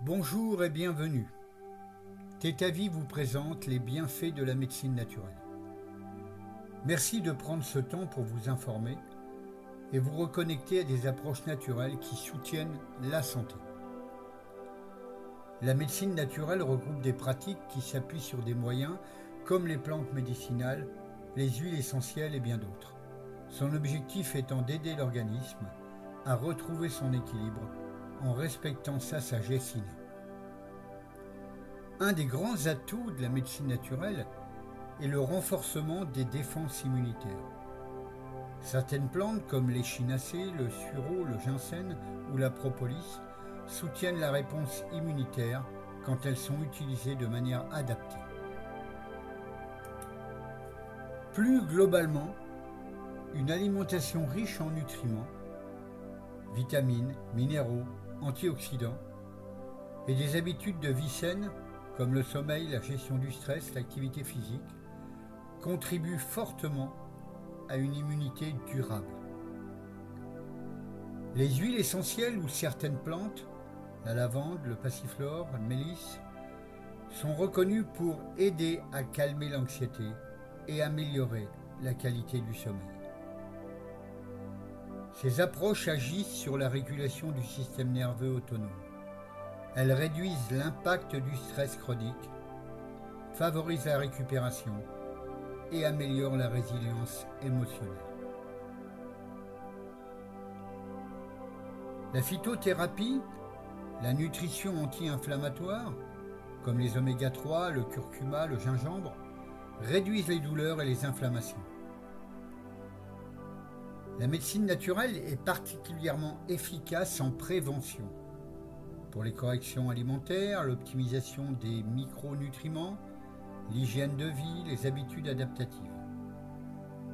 Bonjour et bienvenue. Tétavie vous présente les bienfaits de la médecine naturelle. Merci de prendre ce temps pour vous informer et vous reconnecter à des approches naturelles qui soutiennent la santé. La médecine naturelle regroupe des pratiques qui s'appuient sur des moyens comme les plantes médicinales, les huiles essentielles et bien d'autres. Son objectif étant d'aider l'organisme à retrouver son équilibre en respectant sa sagesse innée. Un des grands atouts de la médecine naturelle est le renforcement des défenses immunitaires. Certaines plantes comme l'échinacée, le sureau, le ginseng ou la propolis soutiennent la réponse immunitaire quand elles sont utilisées de manière adaptée. Plus globalement, une alimentation riche en nutriments, vitamines, minéraux, antioxydants et des habitudes de vie saine comme le sommeil, la gestion du stress, l'activité physique, contribuent fortement à une immunité durable. Les huiles essentielles ou certaines plantes, la lavande, le passiflore, le mélisse, sont reconnues pour aider à calmer l'anxiété et améliorer la qualité du sommeil. Ces approches agissent sur la régulation du système nerveux autonome. Elles réduisent l'impact du stress chronique, favorisent la récupération et améliorent la résilience émotionnelle. La phytothérapie, la nutrition anti-inflammatoire, comme les oméga 3, le curcuma, le gingembre, réduisent les douleurs et les inflammations. La médecine naturelle est particulièrement efficace en prévention pour les corrections alimentaires, l'optimisation des micronutriments, l'hygiène de vie, les habitudes adaptatives.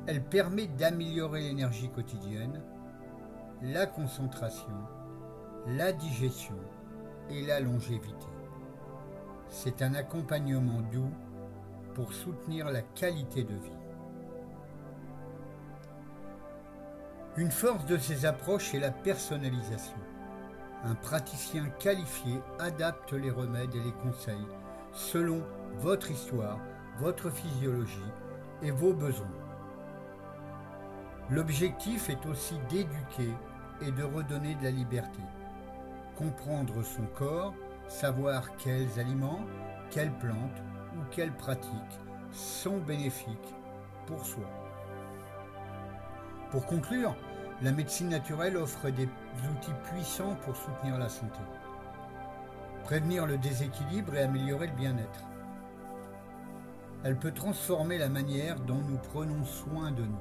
Elle permet d'améliorer l'énergie quotidienne, la concentration, la digestion et la longévité. C'est un accompagnement doux pour soutenir la qualité de vie. Une force de ces approches est la personnalisation. Un praticien qualifié adapte les remèdes et les conseils selon votre histoire, votre physiologie et vos besoins. L'objectif est aussi d'éduquer et de redonner de la liberté. Comprendre son corps, savoir quels aliments, quelles plantes ou quelles pratiques sont bénéfiques pour soi. Pour conclure, la médecine naturelle offre des outils puissants pour soutenir la santé, prévenir le déséquilibre et améliorer le bien-être. Elle peut transformer la manière dont nous prenons soin de nous.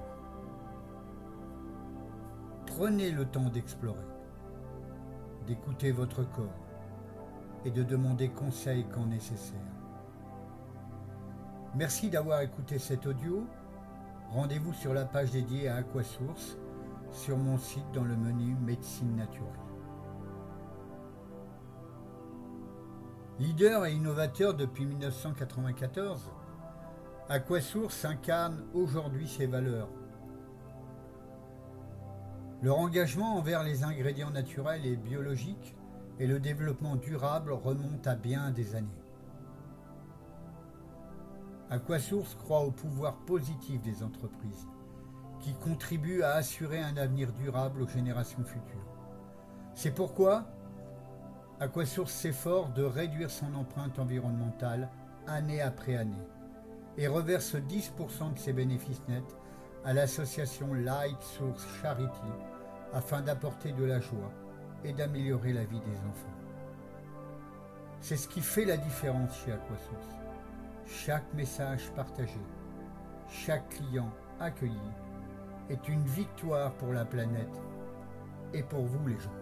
Prenez le temps d'explorer, d'écouter votre corps et de demander conseil quand nécessaire. Merci d'avoir écouté cet audio. Rendez-vous sur la page dédiée à Aquasource sur mon site dans le menu Médecine naturelle. Leader et innovateur depuis 1994, Aquasource incarne aujourd'hui ses valeurs. Leur engagement envers les ingrédients naturels et biologiques et le développement durable remontent à bien des années. Aquasource croit au pouvoir positif des entreprises qui contribuent à assurer un avenir durable aux générations futures. C'est pourquoi Aquasource s'efforce de réduire son empreinte environnementale année après année et reverse 10% de ses bénéfices nets à l'association Light Source Charity afin d'apporter de la joie et d'améliorer la vie des enfants. C'est ce qui fait la différence chez Aquasource. Chaque message partagé, chaque client accueilli est une victoire pour la planète et pour vous les gens.